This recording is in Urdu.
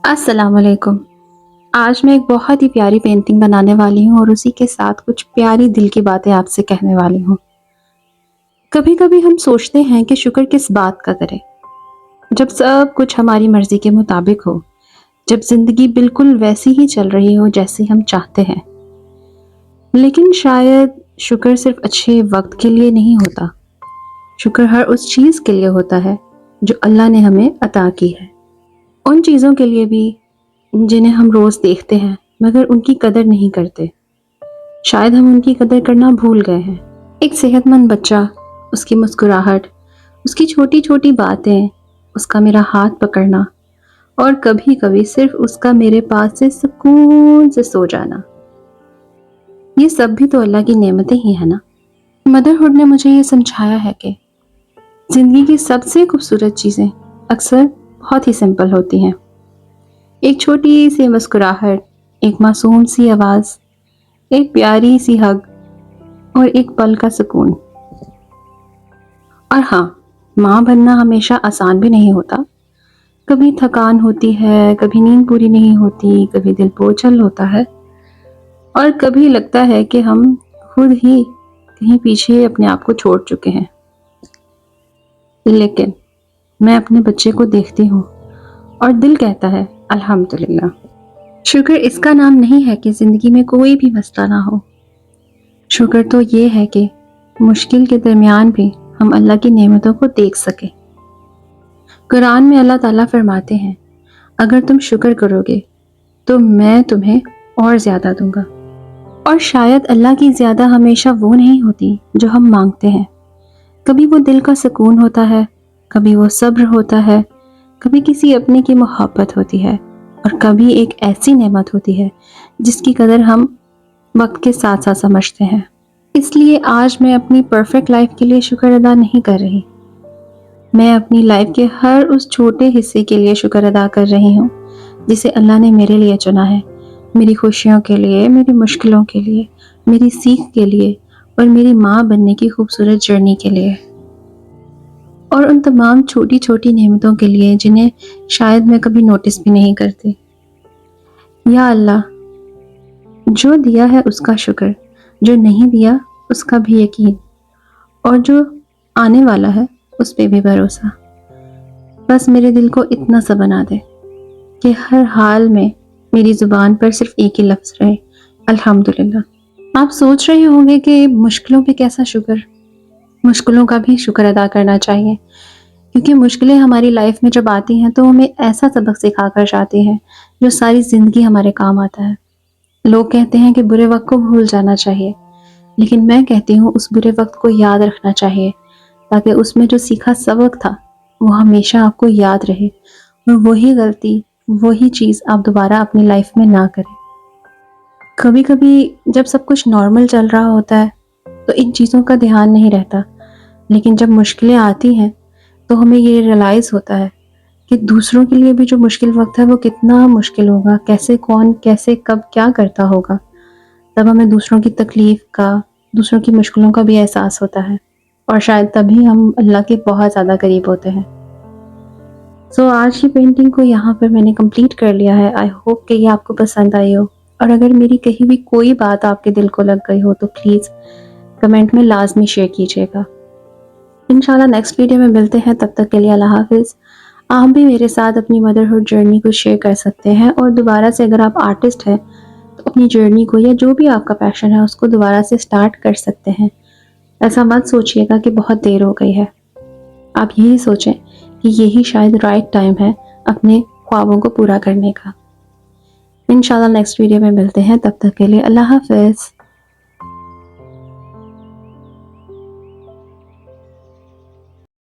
السلام علیکم۔ آج میں ایک بہت ہی پیاری پینٹنگ بنانے والی ہوں اور اسی کے ساتھ کچھ پیاری دل کی باتیں آپ سے کہنے والی ہوں۔ کبھی کبھی ہم سوچتے ہیں کہ شکر کس بات کا کریں، جب سب کچھ ہماری مرضی کے مطابق ہو، جب زندگی بالکل ویسی ہی چل رہی ہو جیسی ہم چاہتے ہیں۔ لیکن شاید شکر صرف اچھے وقت کے لیے نہیں ہوتا، شکر ہر اس چیز کے لیے ہوتا ہے جو اللہ نے ہمیں عطا کی ہے، ان چیزوں کے لیے بھی جنہیں ہم روز دیکھتے ہیں مگر ان کی قدر نہیں کرتے۔ شاید ہم ان کی قدر کرنا بھول گئے ہیں۔ ایک صحت مند بچہ، اس کی مسکراہٹ، اس کی چھوٹی چھوٹی باتیں، اس کا میرا ہاتھ پکڑنا، اور کبھی کبھی صرف اس کا میرے پاس سے سکون سے سو جانا، یہ سب بھی تو اللہ کی نعمتیں ہی ہیں نا۔ مدرہڈ نے مجھے یہ سمجھایا ہے کہ زندگی کی سب سے خوبصورت چیزیں اکثر بہت ہی سمپل ہوتی ہیں۔ ایک چھوٹی سی مسکراہٹ، ایک معصوم سی آواز، ایک پیاری سی ہگ اور ایک پل کا سکون۔ اور ہاں، ماں بننا ہمیشہ آسان بھی نہیں ہوتا، کبھی تھکان ہوتی ہے، کبھی نیند پوری نہیں ہوتی، کبھی دل بوجھل ہوتا ہے، اور کبھی لگتا ہے کہ ہم خود ہی کہیں پیچھے اپنے آپ کو چھوڑ چکے ہیں۔ لیکن میں اپنے بچے کو دیکھتی ہوں اور دل کہتا ہے الحمدللہ۔ شکر اس کا نام نہیں ہے کہ زندگی میں کوئی بھی مسئلہ نہ ہو، شکر تو یہ ہے کہ مشکل کے درمیان بھی ہم اللہ کی نعمتوں کو دیکھ سکیں۔ قرآن میں اللہ تعالیٰ فرماتے ہیں، اگر تم شکر کرو گے تو میں تمہیں اور زیادہ دوں گا۔ اور شاید اللہ کی زیادہ ہمیشہ وہ نہیں ہوتی جو ہم مانگتے ہیں، کبھی وہ دل کا سکون ہوتا ہے، کبھی وہ صبر ہوتا ہے، کبھی کسی اپنے کی محبت ہوتی ہے، اور کبھی ایک ایسی نعمت ہوتی ہے جس کی قدر ہم وقت کے ساتھ ساتھ سمجھتے ہیں۔ اس لیے آج میں اپنی پرفیکٹ لائف کے لیے شکر ادا نہیں کر رہی، میں اپنی لائف کے ہر اس چھوٹے حصے کے لیے شکر ادا کر رہی ہوں جسے اللہ نے میرے لیے چنا ہے، میری خوشیوں کے لیے، میری مشکلوں کے لیے، میری سیکھ کے لیے، اور میری ماں بننے کی خوبصورت جرنی کے لیے، اور ان تمام چھوٹی چھوٹی نعمتوں کے لیے جنہیں شاید میں کبھی نوٹس بھی نہیں کرتی۔ یا اللہ، جو دیا ہے اس کا شکر، جو نہیں دیا اس کا بھی یقین، اور جو آنے والا ہے اس پہ بھی بھروسہ۔ بس میرے دل کو اتنا سا بنا دے کہ ہر حال میں میری زبان پر صرف ایک ہی لفظ رہے، الحمدللہ۔ آپ سوچ رہے ہوں گے کہ مشکلوں پہ کیسا شکر؟ مشکلوں کا بھی شکر ادا کرنا چاہیے، کیونکہ مشکلیں ہماری لائف میں جب آتی ہیں تو ہمیں ایسا سبق سکھا کر جاتی ہیں جو ساری زندگی ہمارے کام آتا ہے۔ لوگ کہتے ہیں کہ برے وقت کو بھول جانا چاہیے، لیکن میں کہتی ہوں اس برے وقت کو یاد رکھنا چاہیے، تاکہ اس میں جو سیکھا سبق تھا وہ ہمیشہ آپ کو یاد رہے، اور وہی غلطی، وہی چیز آپ دوبارہ اپنی لائف میں نہ کریں۔ کبھی کبھی جب سب کچھ نارمل چل رہا ہوتا ہے تو ان چیزوں کا دھیان نہیں رہتا، لیکن جب مشکلیں آتی ہیں تو ہمیں یہ ریئلائز ہوتا ہے کہ دوسروں کے لیے بھی جو مشکل وقت ہے وہ کتنا مشکل ہوگا، کیسے کون کیسے کب کیا کرتا ہوگا، تب ہمیں دوسروں کی تکلیف کا، دوسروں کی مشکلوں کا بھی احساس ہوتا ہے، اور شاید تبھی ہم اللہ کے بہت زیادہ قریب ہوتے ہیں۔ سو آج کی پینٹنگ کو یہاں پر میں نے کمپلیٹ کر لیا ہے۔ آئی ہوپ کہ یہ آپ کو پسند آئی ہو، اور اگر میری کہیں بھی کوئی بات آپ کے دل کو لگ گئی ہو تو پلیز کمنٹ میں لازمی شیئر کیجیے گا۔ انشاءاللہ نیکسٹ ویڈیو میں ملتے ہیں، تب تک کے لیے اللہ حافظ۔ آپ بھی میرے ساتھ اپنی مدرہڈ جرنی کو شیئر کر سکتے ہیں، اور دوبارہ سے اگر آپ آرٹسٹ ہیں تو اپنی جرنی کو یا جو بھی آپ کا پیشن ہے اس کو دوبارہ سے سٹارٹ کر سکتے ہیں۔ ایسا مت سوچئے گا کہ بہت دیر ہو گئی ہے، آپ یہی سوچیں کہ یہی شاید رائٹ ٹائم ہے اپنے خوابوں کو پورا کرنے کا۔ انشاءاللہ نیکسٹ ویڈیو میں ملتے ہیں، تب تک کے لیے اللہ حافظ۔